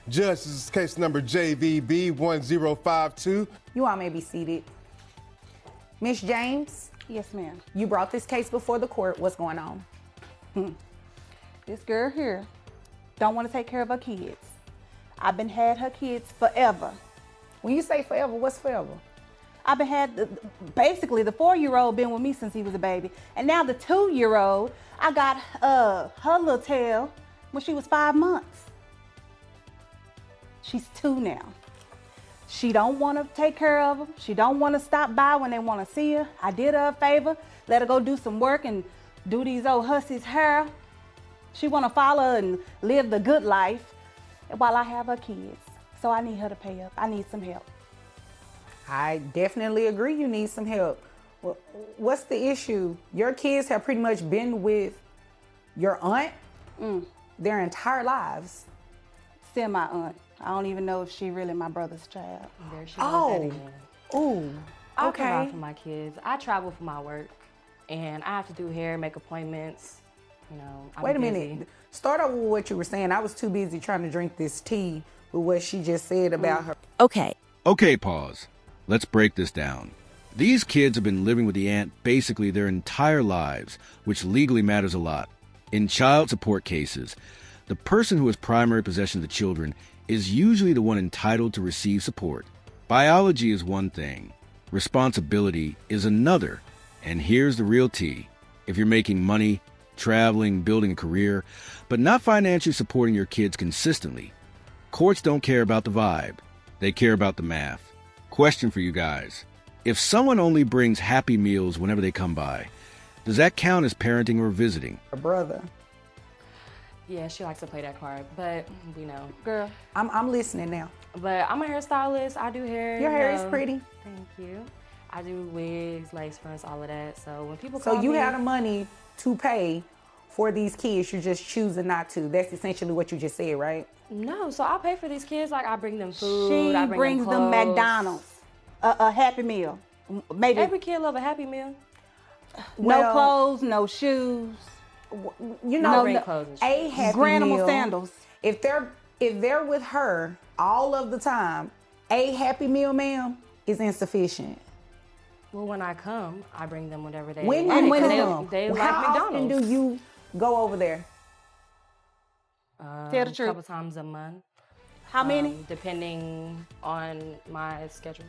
Judge, this is case number JVB 1052. You all may be seated. Miss James, Yes, ma'am. you brought this case before the court. What's going on? This girl here don't want to take care of her kids. I've been had her kids forever. When you say forever, what's forever? I've been basically the 4-year-old been with me since he was a baby, and now the 2-year-old, I got her little tail when she was 5 months. She's 2 now. She don't want to take care of them. She don't want to stop by when they want to see her. I did her a favor, let her go do some work and do these old hussies' hair. She want to follow and live the good life while I have her kids. So I need her to pay up. I need some help. I definitely agree you need some help. What's the issue? Your kids have pretty much been with your aunt their entire lives. Semi-aunt. I don't even know if she really my brother's child. There she Oh. goes that again. Ooh, I okay. provide for my kids. I travel for my work, and I have to do hair, make appointments. You know, I'm Wait a busy. minute. Start over with what you were saying. I was too busy trying to drink this tea with what she just said about her. Okay. Okay, pause. Let's break this down. These kids have been living with the aunt basically their entire lives, which legally matters a lot. In child support cases, the person who has primary possession of the children is usually the one entitled to receive support. Biology is one thing, responsibility is another. And here's the real tea. If you're making money, traveling, building a career, but not financially supporting your kids consistently, courts don't care about the vibe. They care about the math. Question for you guys. If someone only brings Happy Meals whenever they come by, does that count as parenting or visiting? Her brother. Yeah, she likes to play that card, but we know. Girl, I'm listening now. But I'm a hairstylist. I do hair. Your you hair is know. pretty. Thank you. I do wigs, lace fronts, all of that. So when people So call you me, have the money to pay for these kids. You're just choosing not to. That's essentially what you just said, right? No, so I pay for these kids. Like I bring them food. she I bring brings them clothes. McDonald's, a Happy Meal, maybe Every kid love a Happy Meal. Well, no clothes, no shoes, You I know, bring clothes and a shoes. Happy Granimal Meal, sandals. If they're with her all of the time, a Happy Meal, ma'am, is insufficient. Well, when I come, I bring them whatever they When like. you when come, they like how McDonald's. often do you go over there? Tell the A truth. couple times a month. How many? Depending on my schedules.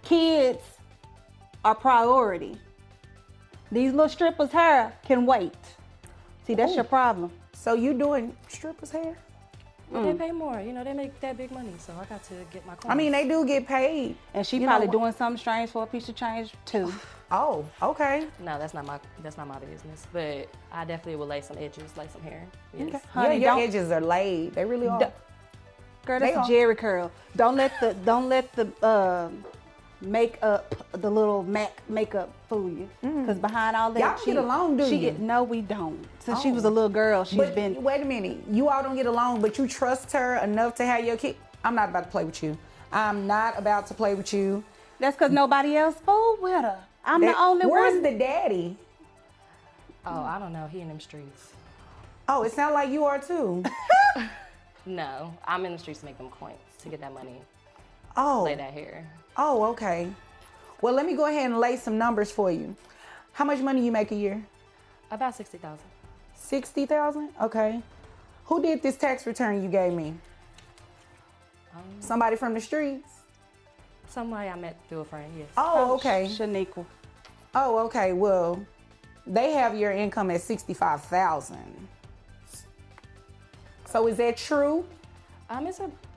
Kids are priority. These little strippers' hair can wait. See, that's your problem. So you doing strippers' hair? Well, they pay more. You know, they make that big money, so I got to get my coins. I mean, they do get paid. And she You probably know, doing something strange for a piece of change too. Oh, okay. No, that's not my business. But I definitely will lay some edges, lay some hair. Yes. Okay. Honey, yeah, your don't- edges are laid. They really are. Girl, They that's are. a Jerry curl. Don't let the makeup, the little MAC makeup fool you. Because behind all that, Y'all get along, do you? No, we don't. Since she Oh. was a little girl, she's But been. wait a minute. You all don't get along, but you trust her enough to have your kid. I'm not about to play with you. I'm not about to play with you. That's because nobody else fooled with her. I'm the only Where's one. the daddy? Oh, I don't know. He in them streets. Oh, it sounds like you are too. No, I'm in the streets to make them coins to get that money, Oh. lay that hair. Oh, okay. Well, let me go ahead and lay some numbers for you. How much money you make a year? About 60,000. 60,000? Okay. Who did this tax return you gave me? Somebody from the streets? Somebody I met through a friend. Yes. Oh, okay. Shaniqua. Oh, okay. Well, they have your income at 65,000. So is that true?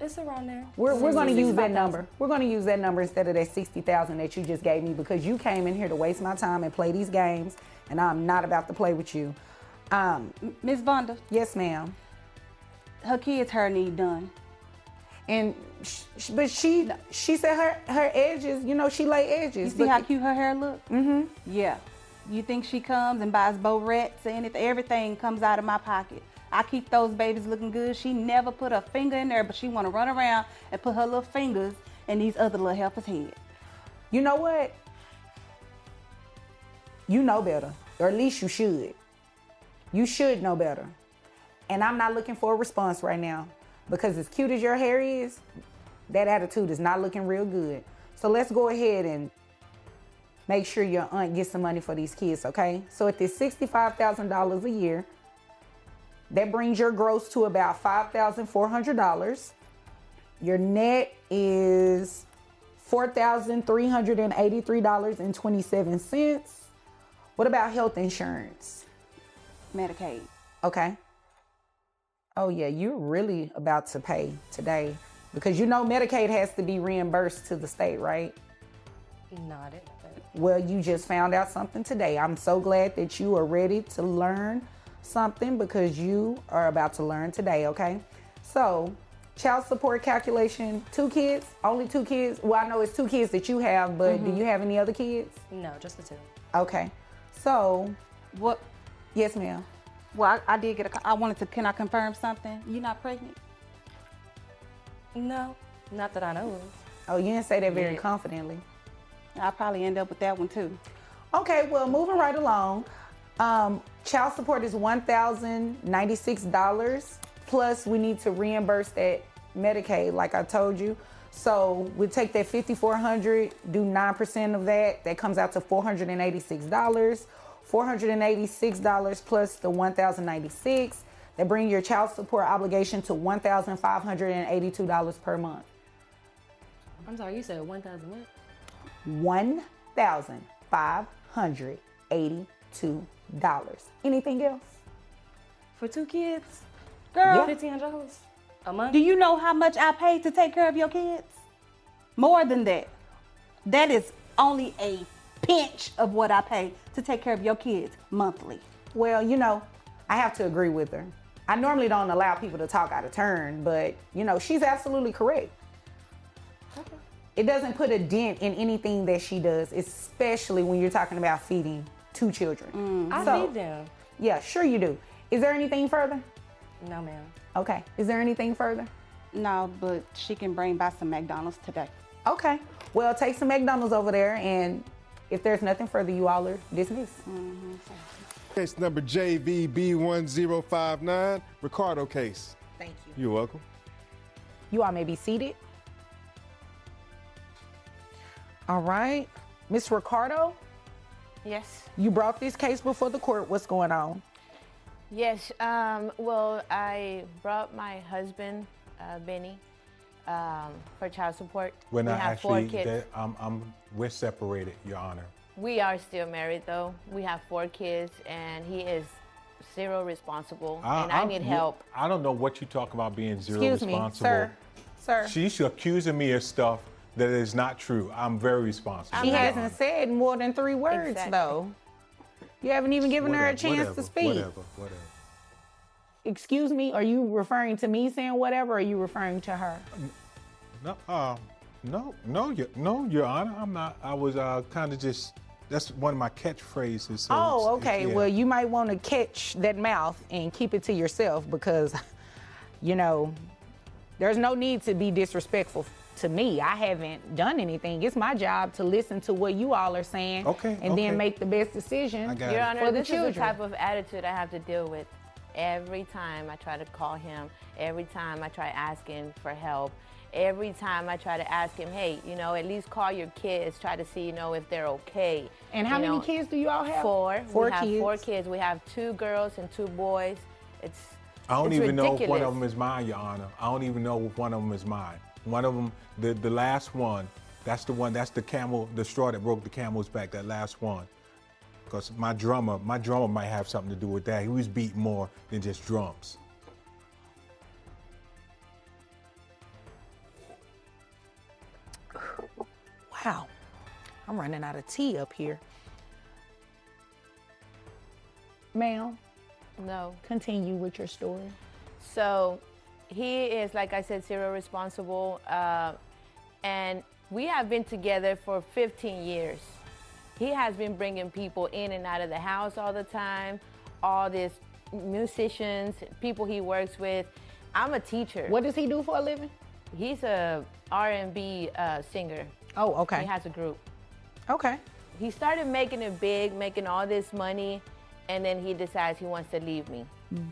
It's around there. We're going to use that 65,000. number. We're going to use that number instead of that 60,000 that you just gave me because you came in here to waste my time and play these games, and I'm not about to play with you. Miss Vonda, Yes, ma'am. her kids' hair need done. And but she said her edges, you know, she lay edges. You see how cute her hair look? Mm-hmm. Yeah. You think she comes and buys Borettes and everything comes out of my pocket. I keep those babies looking good. She never put a finger in there, but she want to run around and put her little fingers in these other little helpers' head. You know what? You know better, or at least you should. You should know better. And I'm not looking for a response right now. because as cute as your hair is, that attitude is not looking real good. So let's go ahead and make sure your aunt gets some money for these kids, okay? So at this $65,000 a year, that brings your gross to about $5,400. Your net is $4,383.27. What about health insurance? Medicaid. Okay. Oh yeah, you're really about to pay today because you know Medicaid has to be reimbursed to the state, right? No, I didn't know that. Well, you just found out something today. I'm so glad that you are ready to learn something because you are about to learn today, okay? So, child support calculation, 2 kids, only 2 kids. Well, I know it's 2 kids that you have, but do you have any other kids? No, just the 2. Okay. So, What? yes, ma'am. Well, I did get I wanted to, can I confirm something? You not pregnant? No, not that I know of. Oh, you didn't say that very Yeah. confidently. I'll probably end up with that one too. Okay, well, moving right along. Child support is $1,096. Plus, we need to reimburse that Medicaid, like I told you. So we take that $5,400, do 9% of that. That comes out to $486. $486 plus the $1,096. That brings your child support obligation to $1,582 per month. I'm sorry, you said 1,000 what? $1,582. Anything else? For 2 kids? Girl, $1,500 a month? do you know how much I paid to take care of your kids? More than that. That is only a pinch of what I pay to take care of your kids monthly. Well, you know, I have to agree with her. I normally don't allow people to talk out of turn, but, you know, she's absolutely correct. It doesn't put a dent in anything that she does, especially when you're talking about feeding 2 children. I So, feed them. yeah, sure you do. Is there anything further? No, ma'am. Okay. Is there anything further? No, but she can bring by some McDonald's today. Okay. Well, take some McDonald's over there, and if there's nothing further, you all are dismissed. Case number JVB1059, Ricardo case. Thank you. You're welcome. You all may be seated. All right. Miss Ricardo, Yes. you brought this case before the court. What's going on? Yes. Well, I brought my husband, Benny, for child support. We're we not have 4 actually, kids. we're separated, Your Honor. We are still married, though. We have 4 kids, and he is zero responsible, and I need help. I don't know what you talk about being zero Excuse me, responsible. sir. Sir. She's accusing me of stuff that is not true. I'm very responsible. She Your hasn't Honor. said more than 3 words, Exactly. though. You haven't even given her a chance to speak. Whatever. Excuse me, are you referring to me saying whatever, or are you referring to her? No, Your Honor. I'm not. I was kind of just. That's one of my catchphrases. So Oh, it's- okay. yeah. Well, you might want to catch that mouth and keep it to yourself because, you know, there's no need to be disrespectful to me. I haven't done anything. It's my job to listen to what you all are saying Okay, and okay. then make the best decision. I got Your it. Honor, For the this is the children. type of attitude I have to deal with every time I try to call him, every time I try asking for help, every time I try to ask him, hey, you know, at least call your kids, try to see, you know, if they're okay. And how You many know, kids do you all have? 4. 4 we have kids. 4 kids. We have 2 girls and 2 boys. I don't it's even know if one ridiculous. of them is mine, Your Honor. I don't even know if one of them is mine. One of them, the last one, that's the camel, the straw that broke the camel's back, that last one. Because my drummer might have something to do with that. He was beating more than just drums. Wow. I'm running out of tea up here. Ma'am, No. continue with your story. So he is, like I said, zero responsible. And we have been together for 15 years. He has been bringing people in and out of the house all the time, all these musicians, people he works with. I'm a teacher. What does he do for a living? He's a R&B singer. Oh, okay. He has a group. Okay. He started making it big, making all this money, and then he decides he wants to leave me.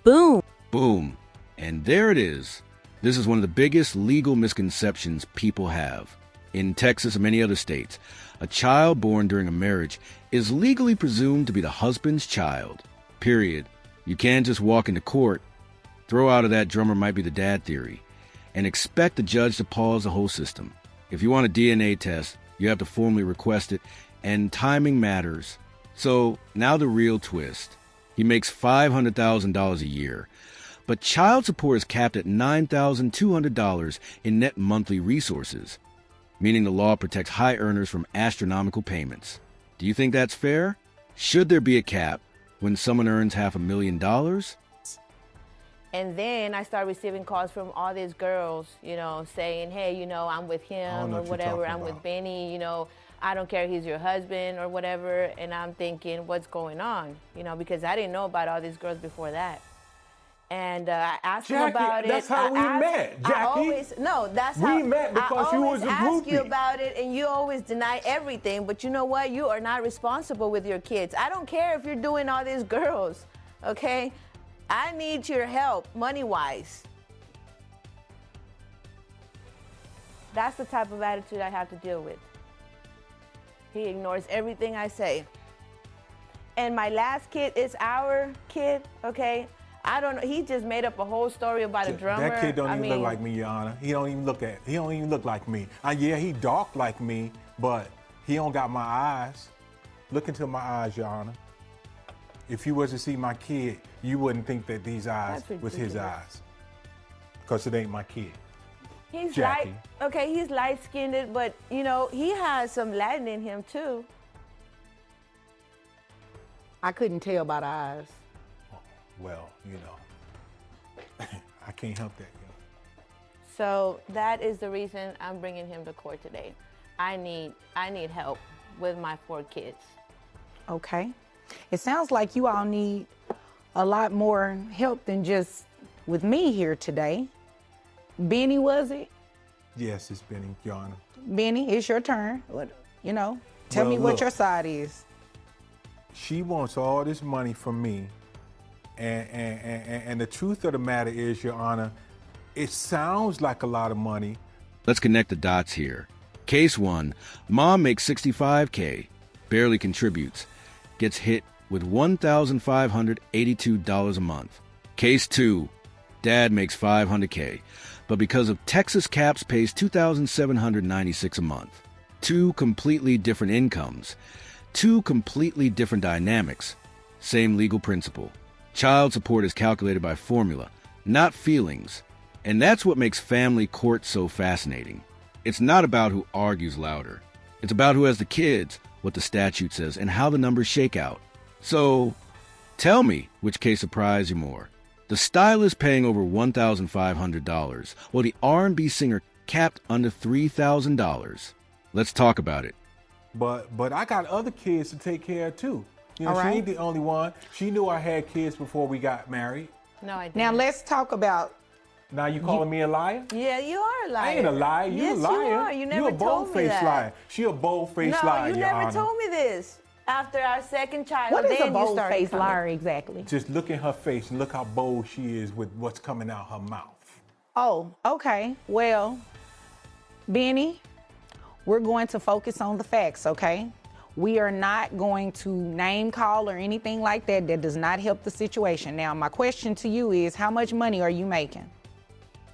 Boom. And there it is. This is one of the biggest legal misconceptions people have. In Texas and many other states, a child born during a marriage is legally presumed to be the husband's child. Period. You can't just walk into court, throw out of that drummer might be the dad theory, and expect the judge to pause the whole system. If you want a DNA test, you have to formally request it, and timing matters. So now the real twist. He makes $500,000 a year, but child support is capped at $9,200 in net monthly resources, meaning the law protects high earners from astronomical payments. Do you think that's fair? Should there be a cap when someone earns $500,000? And then I started receiving calls from all these girls, saying, hey, I'm with him or whatever. I'm with Benny, I don't care if he's your husband or whatever. And I'm thinking, what's going on? Because I didn't know about all these girls before that. And I asked him about it. That's how we met, Jackie. That's how we met because you was a groupie. I always ask you about it, and you always deny everything. But you know what? You are not responsible with your kids. I don't care if you're doing all these girls, okay? I need your help, money-wise. That's the type of attitude I have to deal with. He ignores everything I say. And my last kid is our kid, okay? I don't know. He just made up a whole story about a drummer. That kid don't even look like me, Your Honor. He don't even look like me. Yeah, he dark like me, but he don't got my eyes. Look into my eyes, Your Honor. If you was to see my kid, you wouldn't think that these eyes was his eyes. Because it ain't my kid. He's Jackie. he's light-skinned, but, he has some Latin in him, too. I couldn't tell by the eyes. Well, I can't help that. So that is the reason I'm bringing him to court today. I need help with my 4 kids. Okay. It sounds like you all need a lot more help than just with me here today. Benny, was it? Yes, it's Benny, Your Honor. Benny, it's your turn. Tell me what your side is. She wants all this money from me. And the truth of the matter is, Your Honor, it sounds like a lot of money. Let's connect the dots here. Case 1, mom makes $65K, barely contributes, gets hit with $1,582 a month. Case 2, dad makes $500K, but because of Texas caps pays $2,796 a month. 2 completely different incomes, 2 completely different dynamics, same legal principle. Child support is calculated by formula, not feelings. And that's what makes family court so fascinating. It's not about who argues louder. It's about who has the kids, what the statute says, and how the numbers shake out. So, tell me which case surprised you more. The stylist paying over $1,500, while the R&B singer capped under $3,000. Let's talk about it. But I got other kids to take care of, too. She ain't the only one. She knew I had kids before we got married. No, I didn't. Now let's talk about. Now you calling me a liar? Yeah, you are a liar. I ain't a liar. You a liar. You are. You never a told me that. Liar. She a bold-faced liar, No, you never told me this. After our second child, What is then a you started bold-faced coming. liar exactly? Just look in her face and look how bold she is with what's coming out her mouth. Oh, okay. Well, Benny, we're going to focus on the facts, okay? We are not going to name call or anything like that. That does not help the situation. Now, my question to you is, how much money are you making?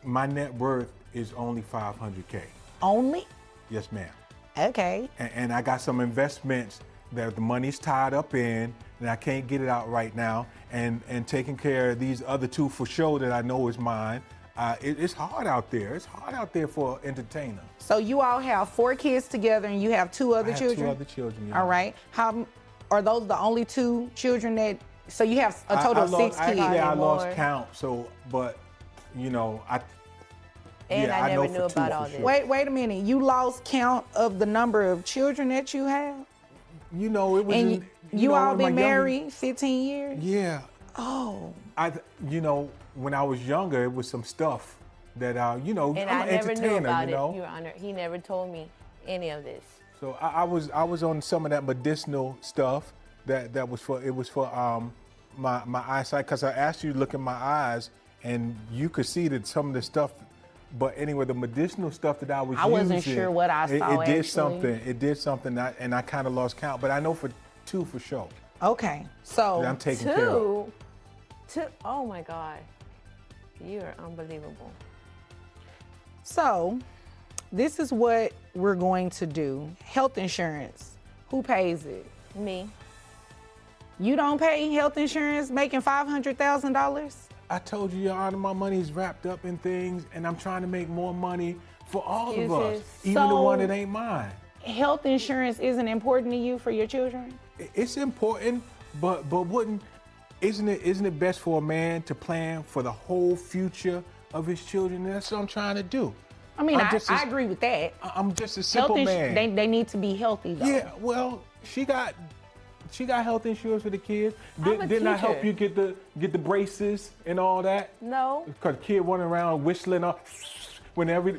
My net worth is only $500K. Only? Yes, ma'am. Okay. And I got some investments that the money's tied up in, and I can't get it out right now. And taking care of these other 2 for sure that I know is mine. It's hard out there. It's hard out there for an entertainer. So you all have 4 kids together and you have 2 other children? I have 2 other children, yeah. All right. How are those the only 2 children that, so you have a total of 6 kids? I lost count, but I never knew about all this. Wait a minute. You lost count of the number of children that you have? It was. And you all been married 15 years? Yeah. Oh. When I was younger, it was some stuff that And I'm I an never knew entertainer, about you know. it, Your Honor. He never told me any of this. So I was on some of that medicinal stuff that was for my eyesight, because I asked you to look in my eyes and you could see that some of the stuff But anyway, the medicinal stuff that I was I wasn't using, sure what I saw, It did actually. something. It did something, and I kind of lost count. But I know for 2 for sure. Okay, so That I'm taking care of. Two. Oh my God. You're unbelievable. So, this is what we're going to do. Health insurance. Who pays it? Me. You don't pay health insurance making $500,000? I told you, Your Honor, my money's wrapped up in things, and I'm trying to make more money for all of us, Excuses. even the So- one that ain't mine. Health insurance isn't important to you for your children? It's important, but isn't it best for a man to plan for the whole future of his children? And that's what I'm trying to do. I mean, I I agree with that. I'm just a simple man. They need to be healthy though. Yeah, well, she got health insurance for the kids. I'm a Didn't I help teacher. you get the braces and all that? No. Because the kid running around whistling up whenever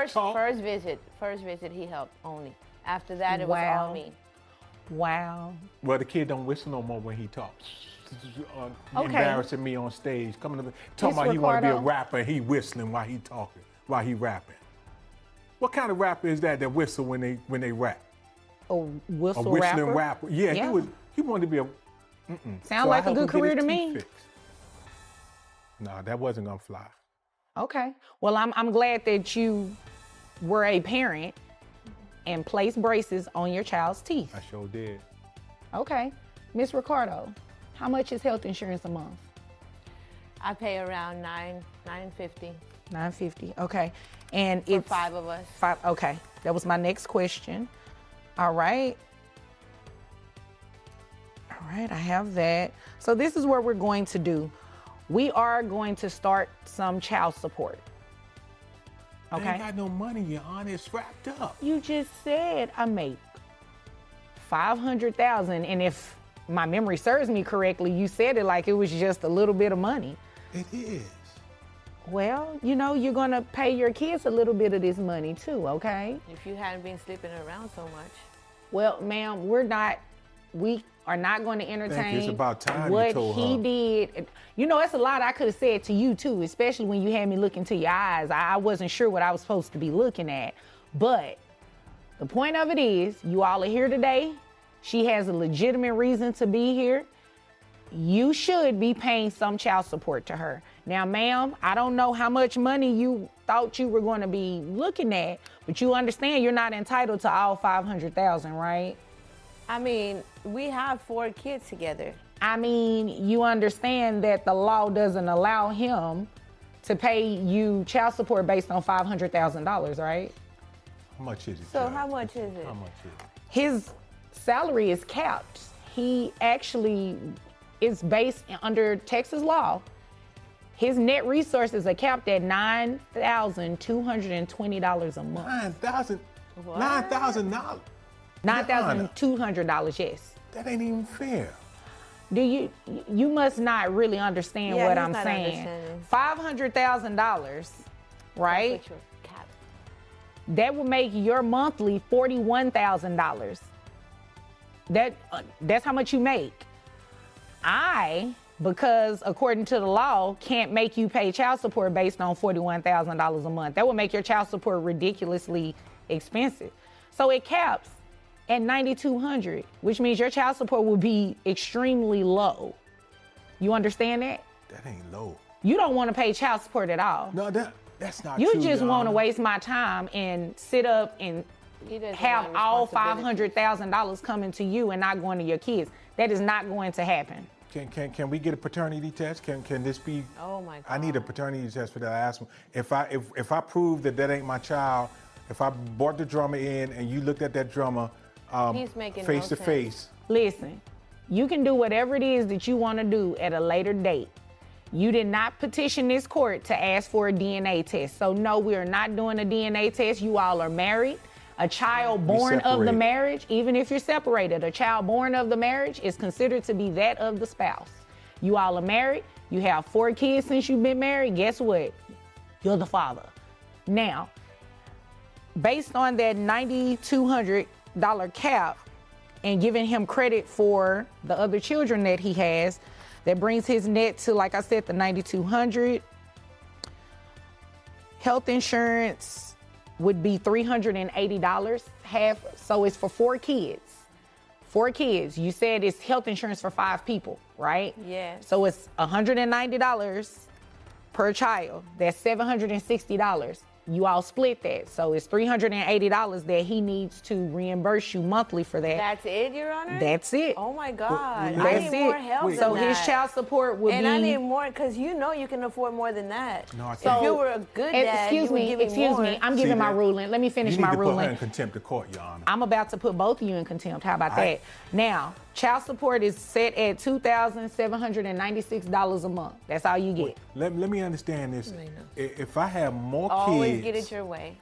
it's taught. First visit, he helped only. After that, it was Wow. all me. Wow. Well, the kid don't whistle no more when he talks. Okay. Embarrassing me on stage. Talking Miss about he want to be a Ricardo. rapper. He whistling while he talking, while he rapping. What kind of rapper is that whistle when they rap? A A whistle whistling rapper? rapper. Yeah, Yeah. he wanted to be a. Sound like I a helped him good get career his to teeth me. fixed. No, that wasn't gonna fly. Okay. Well, I'm glad that you were a parent and placed braces on your child's teeth. I sure did. Okay. Miss Ricardo, how much is health insurance a month? I pay around $950 $950. Okay. And for it's 5 of us. 5. Okay. That was my next question. All right. All right, I have that. So this is what we're going to do. We are going to start some child support. I Okay. ain't got no money, Your Honor. It's wrapped up. You just said I make $500,000, and if my memory serves me correctly, you said it like it was just a little bit of money. It is. Well, you're gonna pay your kids a little bit of this money too, okay? If you hadn't been sleeping around so much. Well, ma'am, we are not going to entertain It's about time you what told he her. did. It's a lot I could have said to you too, especially when you had me look into your eyes. I wasn't sure what I was supposed to be looking at. But the point of it is, you all are here today. She has a legitimate reason to be here. You should be paying some child support to her. Now, ma'am, I don't know how much money you thought you were going to be looking at, but you understand you're not entitled to all $500,000, right? I mean, we have 4 kids together. I mean, you understand that the law doesn't allow him to pay you child support based on $500,000, right? How much is it? So Judge? how much is it? How much is it? His salary is capped. He actually is based under Texas law. His net resources are capped at $9,220 a month. $9,000. What? $9,000. $9,200, yes. That ain't even fair. You must not really understand Yeah, what he's I'm not saying. understanding. $500,000, right? That's what you're capped. That would make your monthly $41,000. That's how much you make. Because according to the law, can't make you pay child support based on $41,000 a month. That would make your child support ridiculously expensive. So it caps at $9,200, which means your child support will be extremely low. You understand that? That ain't low. You don't want to pay child support at all. No, that's not You true. just Your want to Honor. waste my time and sit up and He doesn't have want all responsibility. $500,000 coming to you and not going to your kids. That is not going to happen. Can we get a paternity test? Can this be? Oh my God. I need a paternity test for that last one. If I prove that ain't my child, if I brought the drummer in and you looked at that drummer He's making face no to sense. face, Listen, you can do whatever it is that you want to do at a later date. You did not petition this court to ask for a DNA test. So no, we are not doing a DNA test. You all are married. A child born of the separated. marriage, even if you're separated, a child born of the marriage is considered to be that of the spouse. You all are married. You have 4 kids since you've been married. Guess what? You're the father. Now, based on that $9,200 cap and giving him credit for the other children that he has, that brings his net to, like I said, the $9,200. health insurance would be $380 half, so it's for 4 kids. 4 kids. You said it's health insurance for 5 people, right? Yes. So it's $190 per child. That's $760. You all split that. So it's $380 that he needs to reimburse you monthly for that. That's it, Your Honor? That's it. Oh my God. I That's need more it. help than So that. his child support would and be. I need more, because you know you can afford more than that. No, I If can't. you were a good dad, you would give me excuse more. me. I'm giving my that? ruling. Let me finish You need my to put her ruling. in contempt of court, Your Honor. I'm about to put both of you in contempt. How about that? Now, child support is set at $2,796 a month. That's all you get. Let me understand this. If I have more Always kids, get it your way.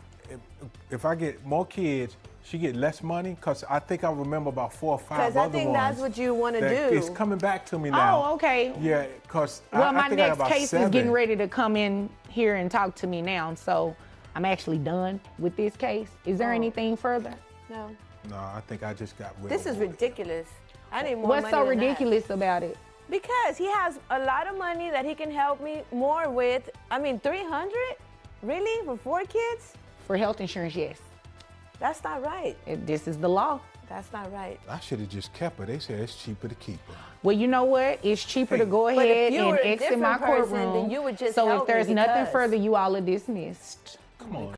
if I get more kids, she get less money? Because I think I remember about 4 or 5 other Because ones. I think that's what you want to that do. It's coming back to me now. Oh, okay. Yeah, because Well, I my think I have next about case 7. is getting ready to come in here and talk to me now. So I'm actually done with this case. Is there anything further? No. No, I think I just got rid This of is it. ridiculous. I need more What's money so than that. ridiculous about it? Because he has a lot of money that he can help me more with. I mean, 300? Really? For 4 kids? For health insurance, yes. That's not right. This is the law. That's not right. I should have just kept her. They said it's cheaper to keep her. Well, you know what? It's cheaper to go But if ahead you and were a exit my different person, courtroom. then you would just so help if there's me nothing because- further, you all are dismissed. Come on.